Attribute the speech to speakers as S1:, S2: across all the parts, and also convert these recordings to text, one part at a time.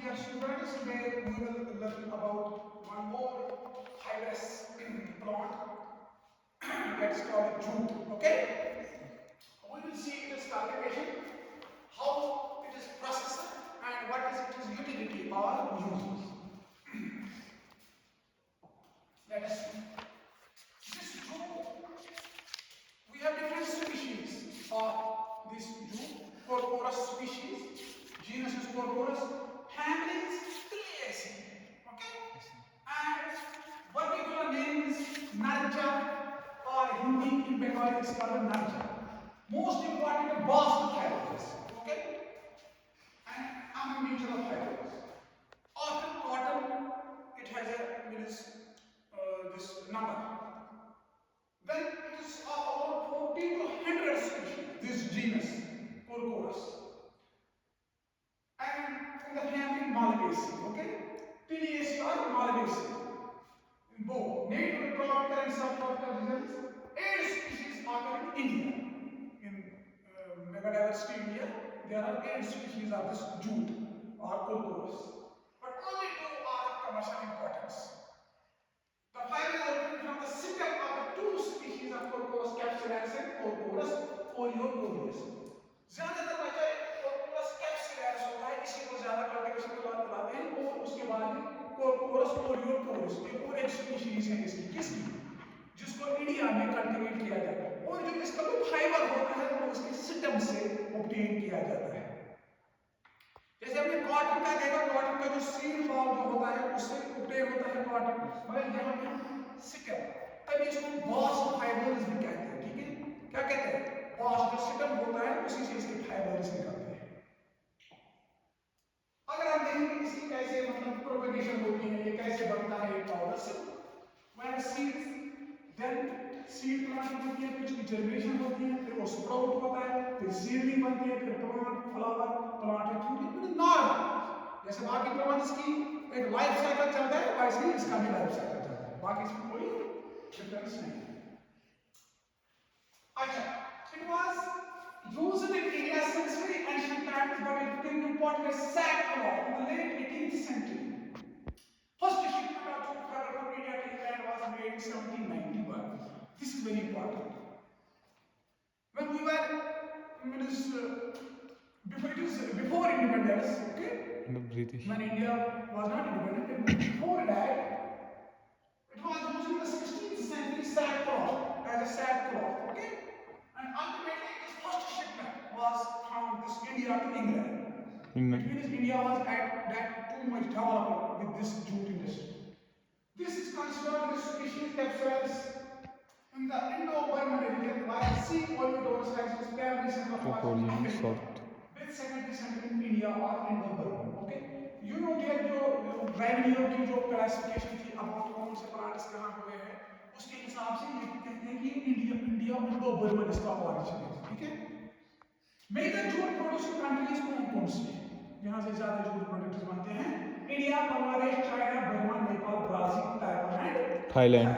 S1: Dear students, today we will learn about one more fibrous plant that is called jute. Okay? We will see its cultivation, how it is processed, and what is its utility or uses. Let us see. This jute, we have different species of this jute. Corporus species, genus is Corporus, family is Tiliaceae. Okay? And particular name is Narja, or Hindi in Bengali is called Narja. Most important, bast fibers. Okay? And among nature of fibers. Often cotton, it has a means this number. Then it is about 40 to 100 species, this genus, Corporus. And in the family Malabaceae, okay? Tiliaceae or Malabaceae. In both native, tropical and subtropical regions, 8 species occur in India. In megadiversity India, there are 8 species of this jute or Corporus. But only 2 are of commercial importance. The fiber is obtained from the system of the 2 species of Corporus capsularis and Corporus oleocoleus. ज्यादातर बचा Corporus capsularis होता है, इसी को ज्यादा cultivation के बाद लगाते हैं और उसके बाद में Corporus oleocoleus ये और एक स्पीशीज है इसकी किसकी जिसको इंडिया में कल्टीवेट किया जाता है और जो इसका जो फाइबर होता है वो इसके सिस्टम से ऑब्टेन किया जाता है। जैसे हमने कॉटन का देखा, कॉटन का जो सीड बॉल जो होता है उससे ऑब्टेन होता है कॉटन, मगर यहाँ पे सिकम, तब इसको बास्ट फाइबर्स भी कहते हैं। ठीक है, क्या कहते हैं? बास्ट जो सिकम होता है उसी से इसके फाइबर्स निकलते हैं। अगर हम देखेंगे इसकी कैसे मतलब प्रोपगेशन होती है, ये कैसे बनता है ये पाउडर से, when seeds then seed plant होती है, कुछ जर्मिनेशन होती है, फिर वो स्प्राउट होता है, फिर सीडलिंग बनती है, फिर प्लांट फ्लावर प्लांट है, नॉर्मल जैसे बाकी प्लांट्स की एक लाइफ साइकिल चलता है वैसे ही इसका भी लाइफ साइकिल चलता है, बाकी इसमें कोई डिफरेंस नहीं है। अच्छा, it was used in India since very ancient times, but it became important as sackcloth in the late 18th century. First shipment of jute fiber from India to England was made in 1791. This is very important. When we were before independence, okay? When India was not independent, before that, it was used in the 16th century sackcloth as a sackcloth, okay? And ultimately, its first shipment was from this India to England. It means India was at that too much developed with this jute industry. This is considered the species capsularis in the Indo-Burman region, while C. oleodorus has its primary center of Africa, with secondary center in India or Indo-Burman. Okay? You know that जो ड्राइवियो की जो classification थी about कौन से plants कहाँ हुए हैं, उसके हिसाब से ये कहते हैं कि इंडिया इंडो-बर्मन इसका ऑरिजिन है। ठीक है? मेजर जूट प्रोड्यूसिंग कंट्रीज कौन सी हैं? यहाँ से ज्यादा जूट प्रोडक्ट्स बनते हैं India, Bangladesh, China, Burma, Nepal, Brazil, Taiwan and Thailand.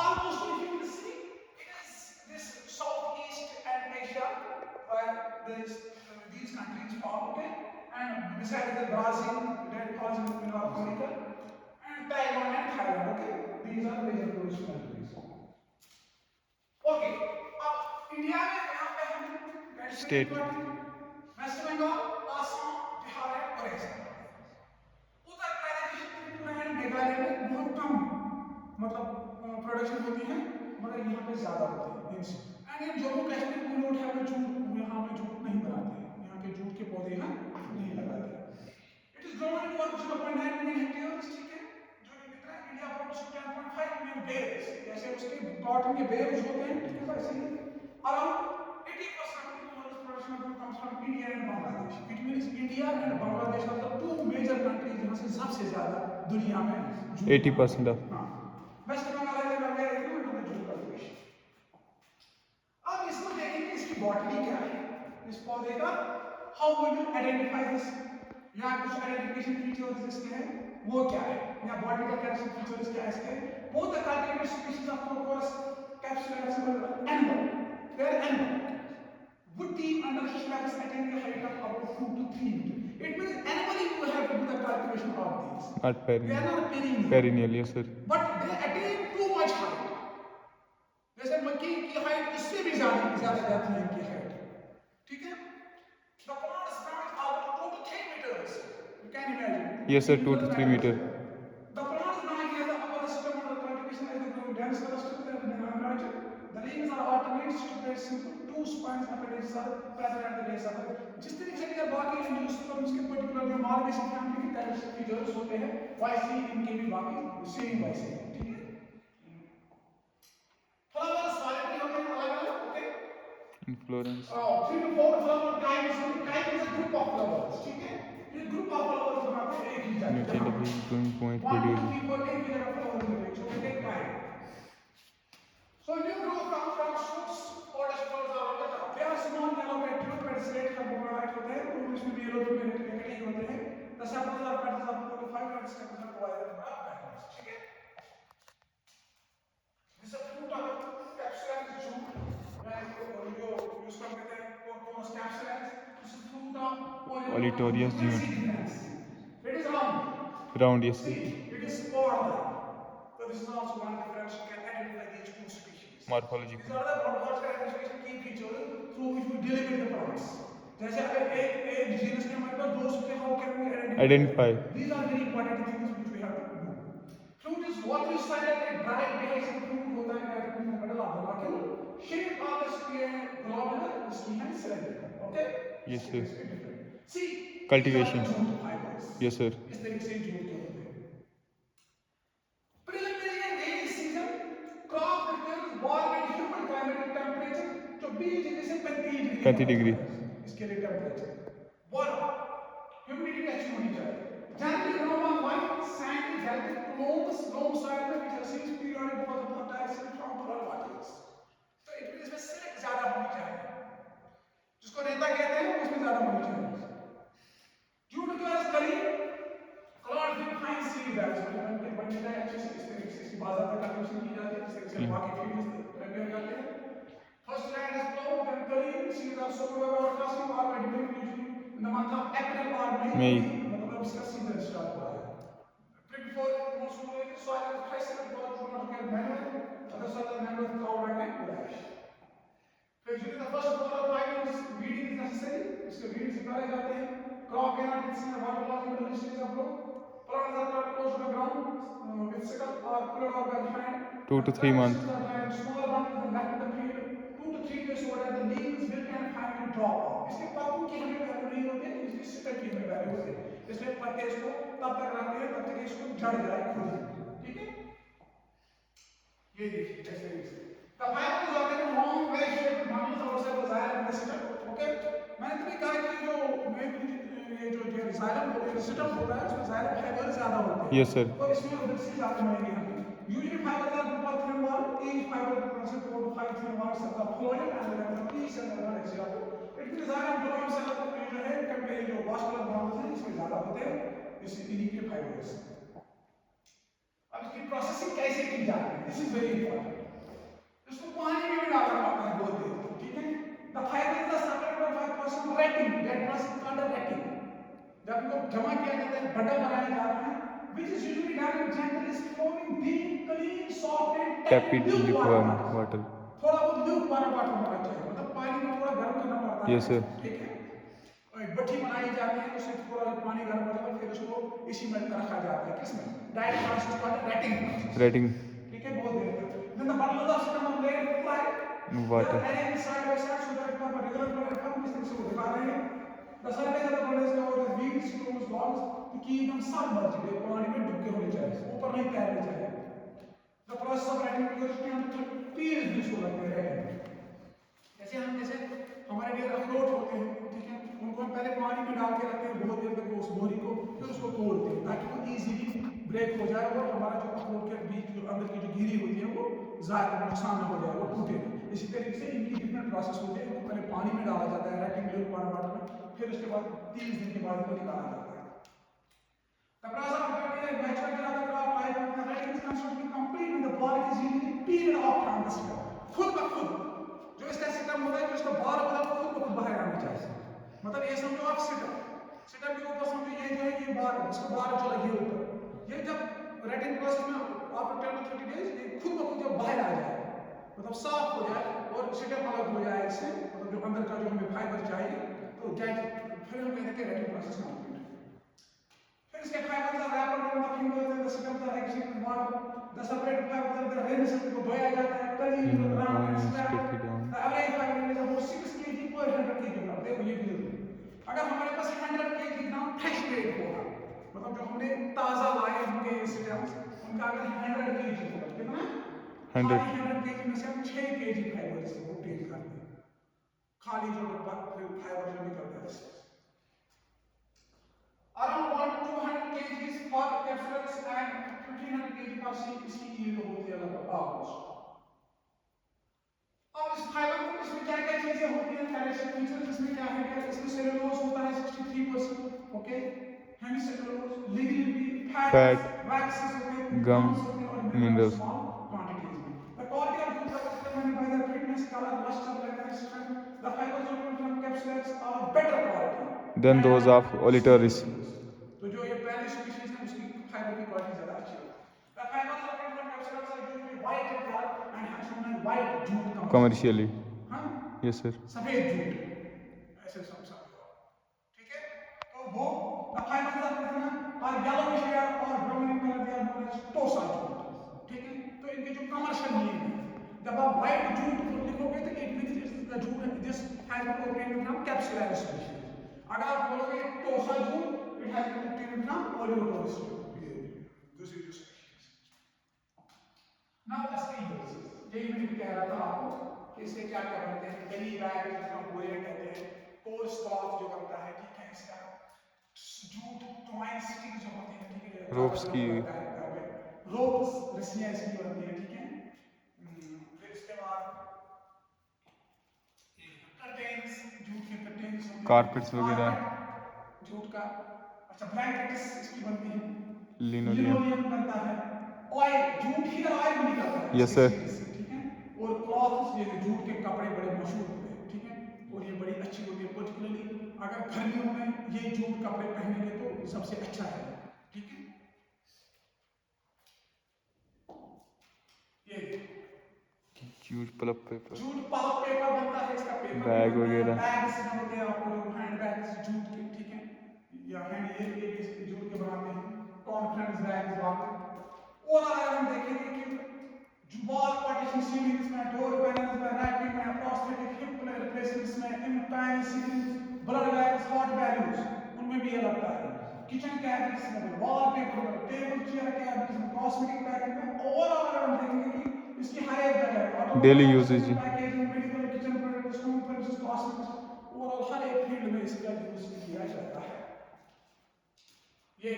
S1: Almost if you will see, it is this Southeast and Asia where these countries fall, okay? And besides the Brazil, that falls in North America, and Taiwan and Thailand, okay? These are major producing countries. Okay, अब India में यहाँ पे हम state West Bengal, Assam, Bihar and Odisha. Uttar Pradesh, Tripura and Meghalaya में बहुत कम मतलब production होती है, मगर यहाँ पे ज्यादा होती है। एंड ये जम्मू कश्मीर को नोट है कि जूट यहाँ पे जूट नहीं बनाते हैं, यहाँ पे जूट के पौधे हैं नहीं लगाते। It is grown in 0.9 million hectares. ठीक है, जो कितना इंडिया प्रोड्यूस 10.5 मिलियन बेल्स, जैसे उसके कॉटन के बेल्स होते हैं, ठीक है, वैसे ही around 80% of the world's production of jute comes from India and Bangladesh. It means India and Bangladesh are the two major countries जहाँ से सबसे ज्यादा दुनिया में 80% of वेस्ट बंगाल में बन गया है जूट कल्टीवेशन। अब इसको देखेंगे इसकी बॉटनी क्या है, इस पौधे का how will you identify this, यहाँ कुछ आइडेंटिफिकेशन फीचर्स इसके हैं वो क्या है, यहाँ बॉटनिकल कैरेक्टरिस्टिक फीचर्स क्या है इसके, both the cultivated species of Corporus capsularis are animal, they are animal, woody under stress attain a height of about 2 to 3 meters. It means animally you have to do the
S2: At
S1: They are not perennial.
S2: perennial, yes sir.
S1: But they attain too much height. जैसे मक्की की height इससे भी ज्यादा जाती है इनकी height, ठीक है? The plants branch out 2 to 3 meters. You can imagine.
S2: Yes sir, 2 to 3 meter.
S1: The plants branch has a upper stem under cultivation as they grow dense cluster and emerge. The leaves are alternate, stipulated, simple. Two spines appendages are present at the base of it. जिस तरीके से बाकी angiosperms के particular जो मार्गेशन family के characteristic features होते हैं, वैसे ही इनके भी बाकी सेम वैसे हैं, ठीक है? फ्लावर्स solitary होते हैं अलग-अलग, okay?
S2: Inflorescence.
S1: 3 to 4 flower kinds is a group of flowers, ठीक है? ये group of flowers बनाते हैं एक ही जाति।
S2: Nutritively growing point
S1: 1, 2,
S2: produce.
S1: 3, 4 एक ही जगह flower मिलेंगे, so we take kind. So new growth comes from shoots or spores are on the top. They are small yellow petals, pedicellate का बोराइट होते हैं, तो इसमें भी yellow petals होते हैं. The sepals are petals of 4 to 5 and steples are provided by petals, ठीक है? This is a fruit of capsulus shoot. जो यूज करते हैं कौन capsulus. This is fruit of
S2: Olitorius june.
S1: It is round.
S2: Round, yes sir.
S1: See, it is spore-like. So this is also one difference you can identify these two species.
S2: Morphological.
S1: These are the morphological identification key features through which we delimit the plants. जैसे अगर एक genus के हमारे पास 2 सूखे how can we
S2: Identify.
S1: These are very important things which we have to do. Fruit is watery silent and dry behaves and fruit होता है that in the middle of the molecule. Shape of the sphere globular, skin and cylinder. Okay?
S2: Yes sir.
S1: See.
S2: Cultivation. Yes sir.
S1: इस तरीके से jute के होते हैं. Preliminary and rainy season, crop prepares warm and humid climatic temperature. जो 20 degree से 35 degree. इसके लिए टेम्परेचर. warm, humidity अच्छी होनी चाहिए. Generally grown on white, sandy, healthy clones, loam soil में which receives periodic deposit of dioxide from flood waters. तो it means इसमें सिल्क ज़्यादा होनी चाहिए. जिसको रेता कहते हैं उसमें ज़्यादा होनी चाहिए. Jute because कली क्लॉड फाइन सीड बैग्स में बनता है अच्छे से इस तरीके से इसकी बाजार तक कलेक्शन की जाती है जिस तरीके से बाकी फील्ड्स प्रिपेयर करते हैं. First land is ploughed and cleared. Seeds are sown by broadcasting or by drilling usually in the month of April or May. मतलब इसका सीजन स्टार्ट हुआ है. Before monsoon soil is fresh and water do not get manual. Other soil is manual covered and potash. फिर during the first 4 or 5 years weeding is necessary. इसके weeds निकाले जाते हैं. Crop cannot be seen water loss in the stages of growth. Plants are not close to the ground with sickle or pulled out by hand.
S2: 2 to 3 months.
S1: Smaller ones in the left of the field. 2 to 3 days so that the leaves will can finally drop off. इसके पत्तों की हमें value नहीं होती है, इसकी sickle की हमें वैल्यू होती है. इसलिए पत्ते इसको तब तक रखते हैं तब तक इसको झड़ जाए खुद. ठीक है? ये देखिए इस तरीके से. The fiber is often long, very shaped bundles outside the xylem in the center. Okay? मैंने तभी कहा कि ये जो xylem होता है, सिस्टम होता है, उसमें xylem फाइबर ज्यादा होते हैं.
S2: Yes sir.
S1: और इसमें उधर से ज्यादा मिलेंगे हमें. Usually fibers are group of thin wall. Each fiber consists of 4 to 5 thin walls of the phloem and the piece and the exhalate. It means xylem phloem से अलग जो है कंपेयर जो vascular bundles हैं इसमें ज्यादा होते हैं. इसी इन्हीं के फाइबर्स. अब इसकी प्रोसेसिंग कैसे की जाती है? This is very important. इसको पानी में भी डालना पड़ता है बहुत देर. ठीक है? The fiber is separated by process retting. That process is called retting. जब इनको जमा किया जाता है, बड़ा बनाया जाता है, which is usually done in gently flowing deep, clean, soft and
S2: tepid lukewarm water.
S1: थोड़ा बहुत lukewarm water होना चाहिए. मतलब पानी में थोड़ा गर्म करना पड़ता है.
S2: Yes sir.
S1: ठीक है? और एक भट्टी बनाई जाती है, उससे थोड़ा पानी गर्म होता है, फिर उसको इसी में रखा जाता है. किसमें? Direct process called retting.
S2: Retting.
S1: ठीक है? बहुत देर तक. Then the bundles are still on layer of fly.
S2: Water.
S1: Arranged side by side so that for regular platform इस तरह से वो दिखा रहे हैं. The surface of the bundles covered with weeds, stones, logs to keep them submerged. पानी में डूबे होने चाहिए. ऊपर नहीं तैरने चाहिए. The process of retting because it can feel इसको लगते हैं. जैसे हमारे लिए अखरोट होते हैं, ठीक है? उनको हम पहले पानी में डाल के रखते हैं बहुत देर तक उस बोरी को, फिर उसको तोड़ते हैं ताकि वो इजीली ब्रेक हो जाए और हमारा जो अखरोट के बीच जो अंदर की जो गिरी होती है वो ज़्यादा नुकसान न हो जाए, वो टूटे ना. इसी तरीके से इनकी डिफरेंट प्रोसेस होते हैं. इनको पहले पानी में डाला जाता है रेटिंग ल्यूकवार्म वाटर में, फिर उसके बाद 30 दिन के बाद इनको निकाला जाता है. The process of preparing natural growth crop type of the retting is considered to be complete when the bark is usually peeled off from the stem. खुद ब खुद जो इसका सिस्टम होता है, जो इसका बार होता है, खुद ब खुद बाहर आना चाहिए. मतलब ये समझो आप सिस्टम के ऊपर समझो ये जो है ये बार है, इसका बार जो लगी है ऊपर, ये जब रेटिंग प्रोसेस में आफ्टर 10 to 30 डेज ये खुद ब खुद जब बाहर आ जाए, मतलब साफ हो जाए और सेटअप अलग हो जाए इससे, मतलब जो अंदर का जो हमें फाइबर चाहिए, तो फिर हम कहते हैं कि रेटिंग प्रोसेस कंप्लीट। फिर इसके fibres are wrapped on the fingers and the setup are exchanged with water, the separate fibres are rinsed, को धोया जाता है, turning into round and
S2: Stick it
S1: strapped,
S2: down.
S1: The average fibre is about 6 kg per 100 kg। देखो ये भी अगर हमारे पास 100 kg ग्राम fresh wait होगा, मतलब जो हमने ताजा लाए होंगे ये स्टेम्स, उनका अगर 100 kg होगा, कितना?
S2: 100.
S1: खाली 100 kg में से हम 6 kg फाइबर से ऑब्टेन करते हैं, खाली जो फाइबर जो निकलता है। Around 1 to 200 kg for capsules and 1500 kg per seed इसकी yield होती है लगभग ऑलमोस्ट। अब इस फाइबर को इसमें क्या क्या चीजें होती हैं, कैल्शियम फीचर्स, इसमें क्या है, क्या इसमें सेलुलोज होता है 63%, okay, hemicellulose, lignin,
S2: Fat,
S1: fats, waxes होते हैं,
S2: gum,
S1: गम्स होते हैं और मिनरल्स
S2: minerals.
S1: स्मॉल क्वांटिटीज में। The quality of food is determined by their thickness, color, luster, length, strength. The fibers obtained from capsules are of better quality
S2: Then those
S1: than
S2: of Oliteris.
S1: तो जो ये पहली species है उसकी fibre की quality ज्यादा अच्छी है। The fibers obtained from capsules are usually white in color and have shown as white jute comes।
S2: Commercially.
S1: हाँ?
S2: Yes, sir.
S1: सफेद जूट ऐसे सब सब, ठीक है? तो वो the fibers are कितना और yellowish hair और brown in color, they are known as tosa jute, ठीक है? तो इनके जो कमर्शियल मीनिंग है, जब आप white jute लिखोगे तो it means the jute this has been obtained from capsularis species। अगर आप बोलोगे tosa jute, it has been obtained from Oleurotis jute, दूसरी जो species। Now the steels, यही मैं कह रहा था आपको कि इससे क्या क्या बनते हैं, बेली बैग जिसको बोरिया कहते हैं, कोर्स क्लॉथ जो बनता है, ठीक है, इसका जूट टॉइन स्टिक जो होती है, ठीक है,
S2: Ropes की
S1: रोप्स रस्सियां इसकी बनती है, ठीक है। फिर इसके बाद कर्टेन्स, जूट के कर्टेन्स होते हैं,
S2: carpets वगैरह,
S1: जूट का, अच्छा ब्लैंकेट्स इसकी बनती है,
S2: linoleum.
S1: लिनोलियम बनता है, ऑयल, जूट ही ऑयल भी निकलता है
S2: Yes,
S1: इसके
S2: sir.
S1: सीड से, ठीक है, और क्लॉथ्स, ये जूट के कपड़े बड़े मशहूर होते हैं, ठीक है, और ये बड़ी अच्छी होती है, पर्टिकुलरली अगर गर्मियों में ये जूट कपड़े पहनेंगे तो सबसे अच्छा है, ठीक है। ये
S2: Huge pulp paper.
S1: Jute pulp paper बनता है, इसका पेपर
S2: Bag वगैरह.
S1: बैग्स जो होते हैं आपको जो हैंड बैग्स जूट के, ठीक है, या हैंड ये भी जूट के बनाते हैं, कॉन्फ्रेंस बैग्स वाले। और अगर हम देखेंगे कि वॉल पार्टीशन सीलिंग्स में, डोर पैनल्स में, रैपिंग में, प्रोस्थेटिक हिप रिप्लेसमेंट्स में, इम्पैन ceilings, blood bags, hot balloons, उनमें भी ये लगता है। किचन कैबिनेट्स में, वॉल पेपर में, टेबल चेयर कैबिनेट्स में, कॉस्मेटिक पैकेट में, और अगर हम देखेंगे कि इसकी हर एक जगह
S2: Daily usage.
S1: Packaging, medical, kitchen products, home furnitures, cosmetics, overall हर एक फील्ड में इसका यूज किया जाता है। ये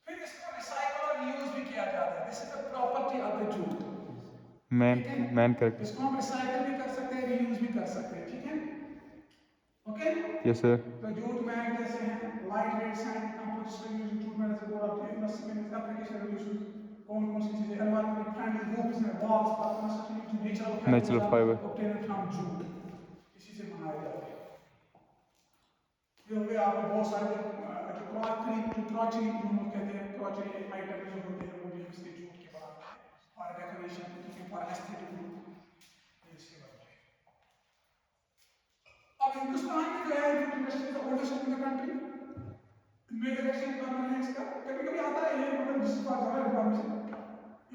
S1: फिर इसको रिसाइकल और रीयूज भी किया जाता है, this is the property of the jute.
S2: Man character.
S1: इसको हम रिसाइकल भी कर सकते हैं, रीयूज भी कर सकते हैं, ठीक है, ओके।
S2: Yes, sir.
S1: तो जूट मैट जैसे हैं, light weight sand composition using jute mat as a board of investment application revolution, कौन-कौन सी चीजें एनवायरमेंटली फ्रेंडली रूफ्स में, वॉल्स पर construction
S2: Natural fiber.
S1: Obtained from jute, इसी से बनाए जाते हैं। ये हो गया आपके बहुत सारे जो क्रॉचरी जो कहते हैं, क्रॉचरी आइटम जो होते हैं वो भी इसके जूट के बनाते हैं, फॉर डेकोरेशन, ठीक है, फॉर एस्थेटिक लुक इसके बनते हैं। अब हिंदुस्तान में जो है जूट इंडस्ट्री का oldest in the country, major extent पर है इसका, कभी-कभी आता है ये, मतलब जिसके पास ज्यादा इन्फॉर्मेशन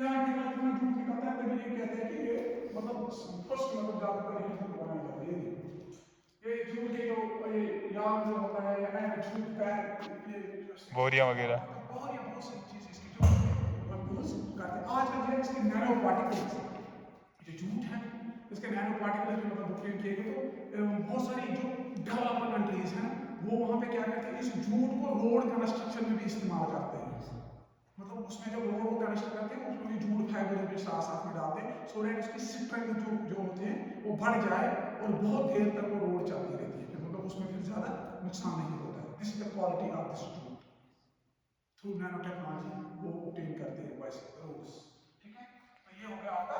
S1: यहाँ के बाद जूट निकलता है तभी ये कहते हैं कि ये मतलब फर्स्ट मतलब ज्यादा तरीके से बनाया जाता है। ये जूट के जो ये यार्न जो होता है या जूट बैग, ये
S2: बोरियां वगैरह,
S1: बहुत सारी चीजें इसकी जो यूज करते हैं। आज हम इसके नैनो पार्टिकल्स जो जूट है, इसके नैनो पार्टिकल्स जो मतलब ऑब्टेन किए गए, तो बहुत सारी जो डेवलप्ड कंट्रीज हैं वो वहाँ पे क्या करते हैं, इस जूट को रोड कंस्ट्रक्शन में भी इस्तेमाल करते हैं, मतलब उसमें जब रोड को कनेक्ट करते हैं उसमें भी जूट फाइबर भी साथ साथ में डालते हैं, सो दैट उसकी स्ट्रेंथ जो होते हैं वो बढ़ जाए और बहुत देर तक वो रोड चलती रहती है, मतलब उसमें फिर ज्यादा नुकसान नहीं होता है। This is the quality of this jute, through nano technology वो ऑब्टेन करते हैं बाय रोड्स, ठीक है। तो ये हो गया आपका